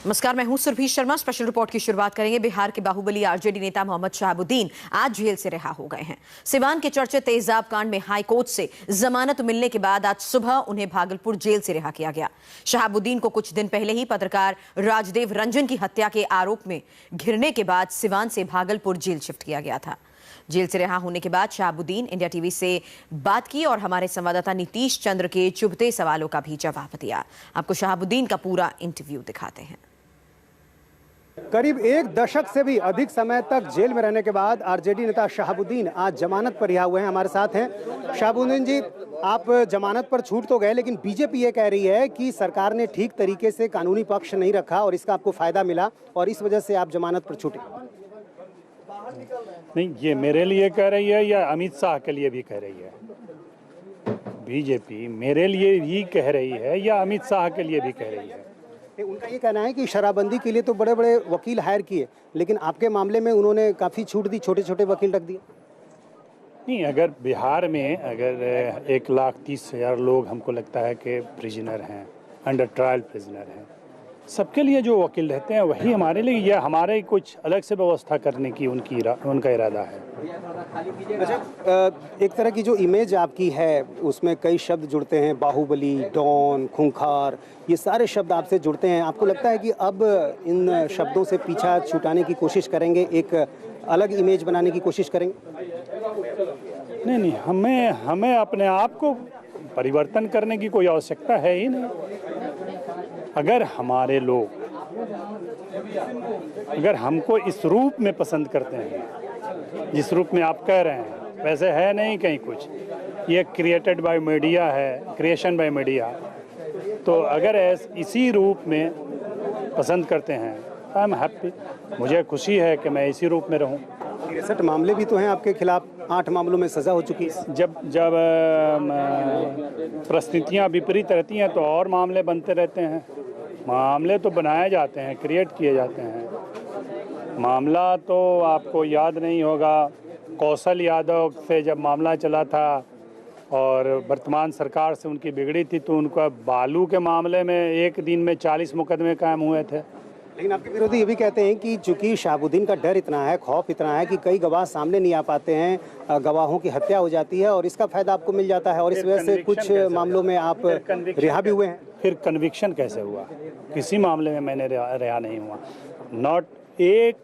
नमस्कार, मैं हूं सुरभि शर्मा। स्पेशल रिपोर्ट की शुरुआत करेंगे। बिहार के बाहुबली आरजेडी नेता मोहम्मद शहाबुद्दीन आज जेल से रिहा हो गए हैं। सिवान के चर्चित तेजाब कांड में हाई कोर्ट से जमानत मिलने के बाद आज सुबह उन्हें भागलपुर जेल से रिहा किया गया। शहाबुद्दीन को कुछ दिन पहले ही पत्रकार राजदेव रंजन की हत्या के आरोप में घिरने के बाद सिवान से भागलपुर जेल शिफ्ट किया गया था। जेल से रिहा होने के बाद शहाबुद्दीन इंडिया टीवी से बात की और हमारे संवाददाता नीतीश चंद्र के चुभते सवालों का भी जवाब दिया। आपको शहाबुद्दीन का पूरा इंटरव्यू दिखाते हैं। करीब एक दशक से भी अधिक समय तक जेल में रहने के बाद आरजेडी नेता शहाबुद्दीन आज जमानत पर रिहा हुए हैं। हमारे साथ हैं शहाबुद्दीन जी। आप जमानत पर छूट तो गए, लेकिन बीजेपी ये कह रही है कि सरकार ने ठीक तरीके से कानूनी पक्ष नहीं रखा और इसका आपको फायदा मिला और इस वजह से आप जमानत पर छूटे। नहीं, ये मेरे लिए कह रही है या अमित शाह के लिए भी कह रही है? बीजेपी मेरे लिए भी कह रही है या अमित शाह के लिए भी कह रही है? उनका ये कहना है कि शराबबंदी के लिए तो बड़े बड़े वकील हायर किए, लेकिन आपके मामले में उन्होंने काफ़ी छूट दी, छोटे छोटे वकील रख दिए। नहीं, अगर बिहार में अगर 1,30,000 लोग हमको लगता है कि प्रिजनर हैं, अंडर ट्रायल प्रिजनर हैं, सबके लिए जो वकील रहते हैं वही हमारे लिए, या हमारे कुछ अलग से व्यवस्था करने की उनका इरादा है? अच्छा, एक तरह की जो इमेज आपकी है उसमें कई शब्द जुड़ते हैं, बाहुबली, डॉन, खूंखार, ये सारे शब्द आपसे जुड़ते हैं। आपको लगता है कि अब इन शब्दों से पीछा छुटाने की कोशिश करेंगे, एक अलग इमेज बनाने की कोशिश करेंगे? नहीं, हमें अपने आप को परिवर्तन करने की कोई आवश्यकता है ही नहीं। अगर हमारे लोग अगर हमको इस रूप में पसंद करते हैं जिस रूप में आप कह रहे हैं, वैसे है नहीं कहीं कुछ, ये क्रिएटेड बाय मीडिया है, क्रिएशन बाय मीडिया, तो अगर इसी रूप में पसंद करते हैं आई एम हैप्पी। मुझे खुशी है कि मैं इसी रूप में रहूं। 63 मामले भी तो हैं आपके खिलाफ, 8 मामलों में सजा हो चुकी है। जब परिस्थितियां विपरीत रहती हैं तो और मामले बनते रहते हैं। मामले तो बनाए जाते हैं, क्रिएट किए जाते हैं। मामला तो आपको याद नहीं होगा, कौशल यादव से जब मामला चला था और वर्तमान सरकार से उनकी बिगड़ी थी, तो उनका बालू के मामले में एक दिन में 40 मुकदमे कायम हुए थे। लेकिन आपके विरोधी ये भी कहते हैं कि चूंकि शहाबुद्दीन का डर इतना है, खौफ इतना है कि कई गवाह सामने नहीं आ पाते हैं, गवाहों की हत्या हो जाती है और इसका फायदा आपको मिल जाता है और इस वजह से कुछ मामलों में आप रिहा भी हुए हैं। फिर कन्विक्शन कैसे हुआ? किसी मामले में मैंने रिहा नहीं हुआ। नॉट एक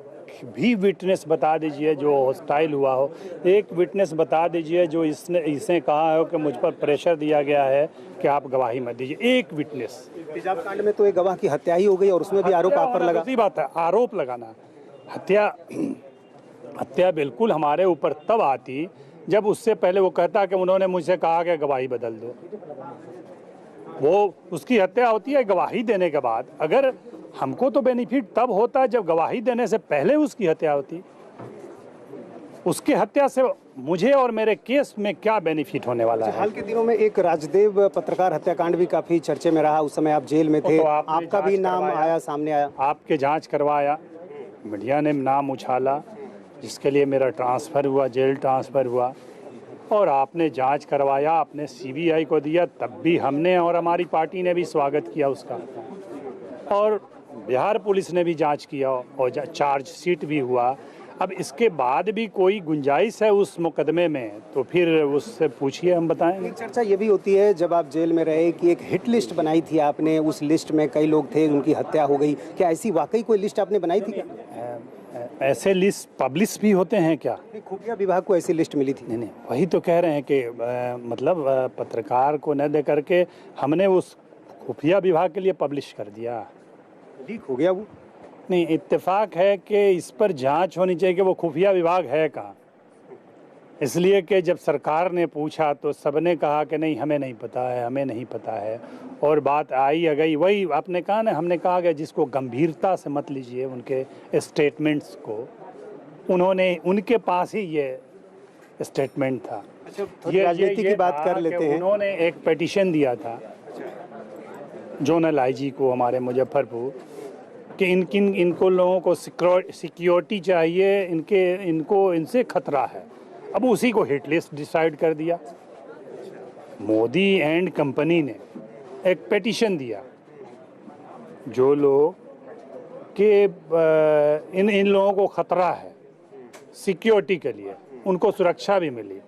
भी विटनेस बता दीजिए जो हॉस्टाइल हुआ हो, एक विटनेस बता दीजिए जो इसने कहा हो कि मुझ पर प्रेशर दिया गया है कि आप गवाही मत दीजिए। एक विटनेस। तेजाब कांड में तो एक गवाह की हत्या ही हो गई और उसमें भी आरोप आप पर लगा। दूसरी बात है आरोप लगाना। हत्या बिल्कुल हमारे ऊपर तब आती जब उससे पहले वो कहता कि उन्होंने मुझसे कहा कि गवाही बदल दो। वो उसकी हत्या होती है गवाही देने के बाद। अगर हमको तो बेनिफिट तब होता है जब गवाही देने से पहले उसकी हत्या होती। उसकी हत्या से मुझे और मेरे केस में क्या बेनिफिट होने वाला है? हाल के दिनों में एक राजदेव पत्रकार हत्याकांड भी काफी चर्चे में रहा, उस समय आप जेल में थे, तो आपका भी नाम आया, सामने आया। आपके जांच करवाया, मीडिया ने नाम उछाला, जिसके लिए मेरा ट्रांसफ़र हुआ, जेल ट्रांसफ़र हुआ, और आपने जांच करवाया, आपने सीबीआई को दिया, तब भी हमने और हमारी पार्टी ने भी स्वागत किया उसका, और बिहार पुलिस ने भी जांच किया और चार्जशीट भी हुआ। अब इसके बाद भी कोई गुंजाइश है उस मुकदमे में तो फिर उससे पूछिए, हम बताएंगे। एक चर्चा ये भी होती है जब आप जेल में रहे कि एक हिट लिस्ट बनाई थी आपने, उस लिस्ट में कई लोग थे, उनकी हत्या हो गई। क्या ऐसी वाकई कोई लिस्ट आपने बनाई थी क्या? ऐसे लिस्ट पब्लिश भी होते हैं क्या? खुफिया विभाग को ऐसी लिस्ट मिली थी। नहीं, वही तो कह रहे हैं कि मतलब पत्रकार को न दे करके हमने उस खुफिया विभाग के लिए पब्लिश कर दिया। लीक हो गया वो? नहीं, इत्तेफाक है कि इस पर जांच होनी चाहिए कि वो खुफिया विभाग है कहाँ। इसलिए कि जब सरकार ने पूछा तो सबने कहा कि नहीं, हमें नहीं पता है, हमें नहीं पता है, और बात आई गई। वही आपने कहा ना, हमने कहा कि जिसको गंभीरता से मत लीजिए उनके स्टेटमेंट्स को। उन्होंने, उनके पास ही ये स्टेटमेंट था। ये राजनीति की बात कर लेते हैं। उन्होंने एक पिटीशन दिया था जोनल आईजी को हमारे मुजफ्फरपुर कि इनको लोगों को सिक्योरिटी चाहिए, इनसे खतरा है। अब उसी को हिट लिस्ट डिसाइड कर दिया। मोदी एंड कंपनी ने एक पिटीशन दिया, जो लोग कि इन लोगों को खतरा है सिक्योरिटी के लिए, उनको सुरक्षा भी मिली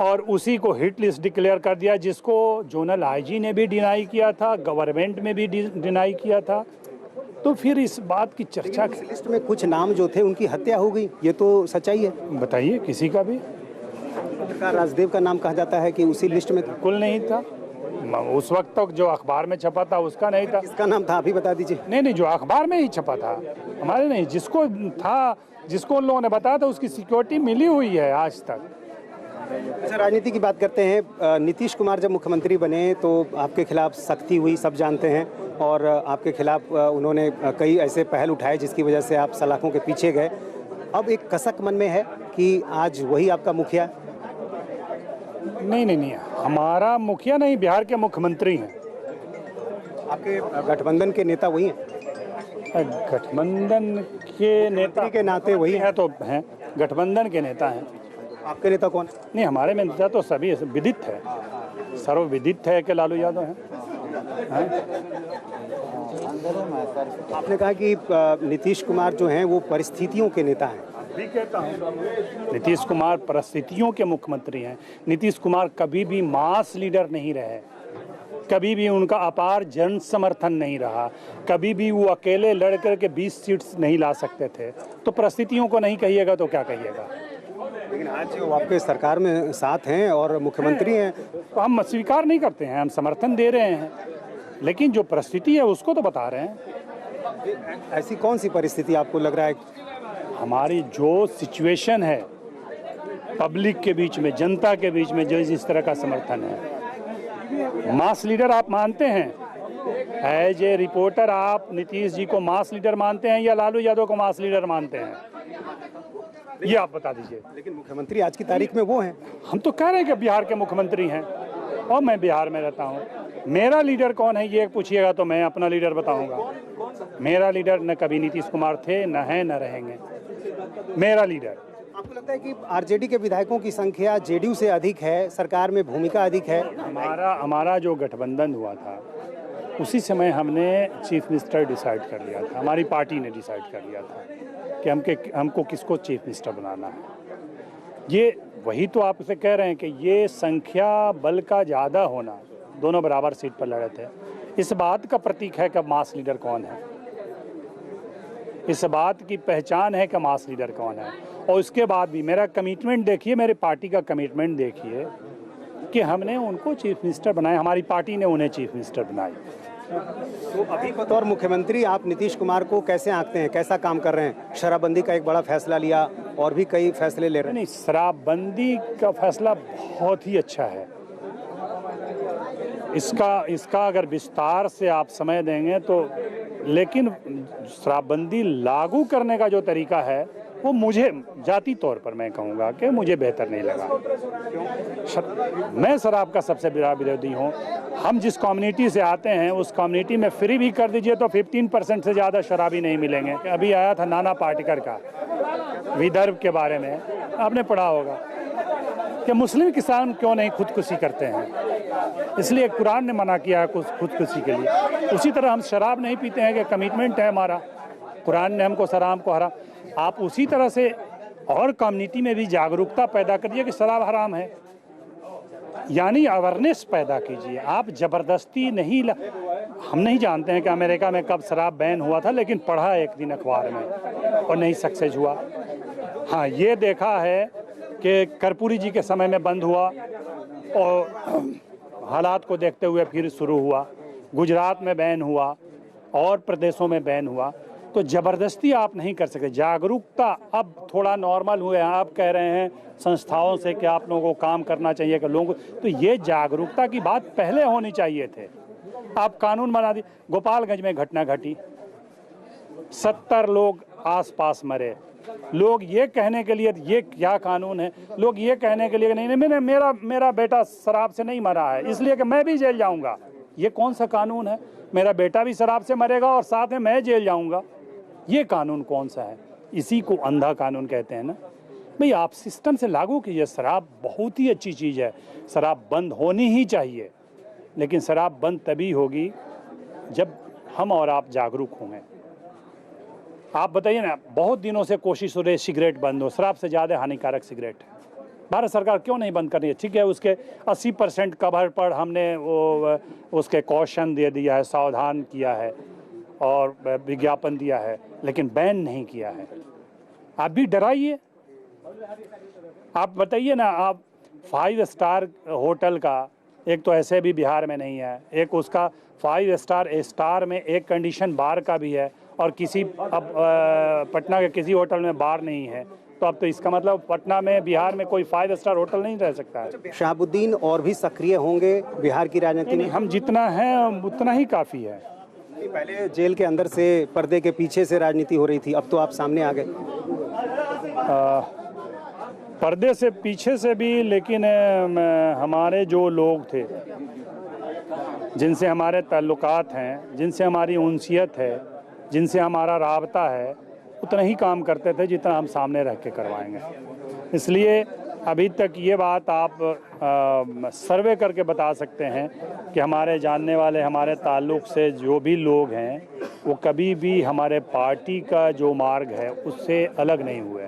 और उसी को हिट लिस्ट डिक्लेयर कर दिया, जिसको जोनल आईजी ने भी डिनाई किया था, गवर्नमेंट में भी डिनाई किया था। तो फिर इस बात की चर्चा इस लिस्ट में कुछ नाम जो थे उनकी हत्या हो गई, ये तो सच्चाई है। बताइए, किसी का भी पत्रकार राजदेव का नाम कहा जाता है कि उसी लिस्ट में था। बिल्कुल नहीं था। उस वक्त तक जो अखबार में छपा था उसका नहीं था। किसका नाम था अभी बता दीजिए। नहीं, जो अखबार में ही छपा था, हमारे नहीं। जिसको था, जिसको उन लोगों ने बताया था, उसकी सिक्योरिटी मिली हुई है आज तक। अच्छा, राजनीति की बात करते हैं। नीतीश कुमार जब मुख्यमंत्री बने तो आपके खिलाफ सख्ती हुई, सब जानते हैं, और आपके खिलाफ उन्होंने कई ऐसे पहल उठाए जिसकी वजह से आप सलाखों के पीछे गए। अब एक कसक मन में है कि आज वही आपका मुखिया। नहीं, हमारा मुखिया नहीं, बिहार के मुख्यमंत्री हैं। आपके गठबंधन के नेता वही हैं? गठबंधन के नेता के नाते वही हैं तो हैं, गठबंधन के नेता हैं। आपके नेता कौन है? नहीं, हमारे में नेता तो सभी विदित है, सर्वविदित है कि लालू यादव हैं। आपने कहा कि नीतीश कुमार जो हैं वो परिस्थितियों के नेता हैं। भी कहता हूँ, नीतीश कुमार परिस्थितियों के मुख्यमंत्री हैं। नीतीश कुमार कभी भी मास लीडर नहीं रहे, कभी भी उनका अपार जन समर्थन नहीं रहा, कभी भी वो अकेले लड़ करके 20 सीट्स नहीं ला सकते थे। तो परिस्थितियों को नहीं कहिएगा तो क्या कहिएगा। लेकिन आज वो आपके सरकार में साथ हैं और मुख्यमंत्री हैं। तो हम स्वीकार नहीं करते हैं, हम समर्थन दे रहे हैं, लेकिन जो परिस्थिति है उसको तो बता रहे हैं। ऐसी कौन सी परिस्थिति आपको लग रहा है? हमारी जो सिचुएशन है पब्लिक के बीच में, जनता के बीच में, जो जिस तरह का समर्थन है, मास लीडर आप मानते हैं? एज ए रिपोर्टर आप नीतीश जी को मास लीडर मानते हैं या लालू यादव को मास लीडर मानते हैं? ये आप बता दीजिए। लेकिन मुख्यमंत्री आज की तारीख में वो हैं। हम तो कह रहे हैं कि बिहार के मुख्यमंत्री हैं और मैं बिहार में रहता हूँ। मेरा लीडर कौन है ये पूछिएगा तो मैं अपना लीडर बताऊंगा। मेरा लीडर न कभी नीतीश कुमार थे, न है, न रहेंगे। मेरा लीडर। आपको लगता है कि आरजेडी के विधायकों की संख्या जेडीयू से अधिक है, सरकार में भूमिका अधिक है? हमारा जो गठबंधन हुआ था उसी समय हमने चीफ मिनिस्टर डिसाइड कर लिया था, हमारी पार्टी ने डिसाइड कर लिया था कि हमको किसको चीफ मिनिस्टर बनाना है। ये वही तो आपसे कह रहे हैं कि ये संख्या बल का ज़्यादा होना, दोनों बराबर सीट पर लड़े थे, इस बात का प्रतीक है कि मास लीडर कौन है, इस बात की पहचान है कि मास लीडर कौन है। और उसके बाद भी मेरा कमिटमेंट देखिए, मेरे पार्टी का कमिटमेंट देखिए कि हमने उनको चीफ मिनिस्टर बनाया, हमारी पार्टी ने उन्हें चीफ मिनिस्टर बनाई। तो अभी बतौर मुख्यमंत्री आप नीतीश कुमार को कैसे आंकते हैं, कैसा काम कर रहे हैं? शराबबंदी का एक बड़ा फैसला लिया और भी कई फैसले ले रहे हैं। नहीं, शराबबंदी का फैसला बहुत ही अच्छा है। इसका अगर विस्तार से आप समय देंगे तो, लेकिन शराबबंदी लागू करने का जो तरीका है वो मुझे जाती तौर पर मैं कहूँगा कि मुझे बेहतर नहीं लगा। मैं शराब का सबसे बड़ा विरोधी हूँ। हम जिस कम्युनिटी से आते हैं उस कम्युनिटी में फ्री भी कर दीजिए तो 15% से ज़्यादा शराबी नहीं मिलेंगे। अभी आया था नाना पाटेकर का विदर्भ के बारे में, आपने पढ़ा होगा कि मुस्लिम किसान क्यों नहीं खुदकुशी करते हैं, इसलिए कुरान ने मना किया है खुदकुशी के लिए। उसी तरह हम शराब नहीं पीते हैं कि कमिटमेंट है हमारा, कुरान ने हमको शराब को हराम। आप उसी तरह से और कम्युनिटी में भी जागरूकता पैदा करिए कि शराब हराम है, यानी अवेयरनेस पैदा कीजिए। आप जबरदस्ती नहीं हम नहीं जानते हैं कि अमेरिका में कब शराब बैन हुआ था, लेकिन पढ़ा एक दिन अखबार में और नहीं सक्सेस हुआ। हाँ, ये देखा है कि कर्पूरी जी के समय में बंद हुआ और हालात को देखते हुए फिर शुरू हुआ, गुजरात में बैन हुआ और प्रदेशों में बैन हुआ। तो ज़बरदस्ती आप नहीं कर सकते। जागरूकता अब थोड़ा नॉर्मल हुए हैं, आप कह रहे हैं संस्थाओं से कि आप लोगों को काम करना चाहिए कि लोगों, तो ये जागरूकता की बात पहले होनी चाहिए थे। आप कानून बना दी। गोपालगंज में घटना घटी, 70 लोग आसपास मरे। लोग ये कहने के लिए ये क्या कानून है, लोग ये कहने के लिए नहीं मेरा बेटा शराब से नहीं मरा है इसलिए कि मैं भी जेल जाऊंगा। ये कौन सा कानून है? मेरा बेटा भी शराब से मरेगा और साथ में मैं जेल जाऊंगा, ये कानून कौन सा है? इसी को अंधा कानून कहते हैं ना। भाई आप सिस्टम से लागू कीजिए। शराब बहुत ही अच्छी चीज़ है, शराब बंद होनी ही चाहिए, लेकिन शराब बंद तभी होगी जब हम और आप जागरूक होंगे। आप बताइए ना, बहुत दिनों से कोशिश हो रही है सिगरेट बंद हो, शराब से ज़्यादा हानिकारक सिगरेट है। भारत सरकार क्यों नहीं बंद कर रही है? ठीक है, उसके 80% कवर पर हमने वो उसके कॉशन दे दिया है, सावधान किया है और विज्ञापन दिया है, लेकिन बैन नहीं किया है। आप भी डराइए। आप बताइए ना, आप 5 स्टार होटल का, एक तो ऐसे भी बिहार में नहीं है, एक उसका 5 स्टार में एक कंडीशन बार का भी है, और किसी अब पटना के किसी होटल में बार नहीं है, तो अब तो इसका मतलब पटना में, बिहार में कोई 5 स्टार होटल नहीं रह सकता है। शहाबुद्दीन और भी सक्रिय होंगे बिहार की राजनीति में? हम जितना है उतना ही काफ़ी है। पहले जेल के अंदर से, पर्दे के पीछे से राजनीति हो रही थी, अब तो आप सामने आ गए। पर्दे से पीछे से भी, लेकिन हमारे जो लोग थे, जिनसे हमारे ताल्लुकात हैं, जिनसे हमारी उनसियत है, जिनसे हमारा राबता है, उतना ही काम करते थे जितना हम सामने रह के करवाएंगे। इसलिए अभी तक ये बात आप सर्वे करके बता सकते हैं कि हमारे जानने वाले, हमारे ताल्लुक़ से जो भी लोग हैं, वो कभी भी हमारे पार्टी का जो मार्ग है उससे अलग नहीं हुए।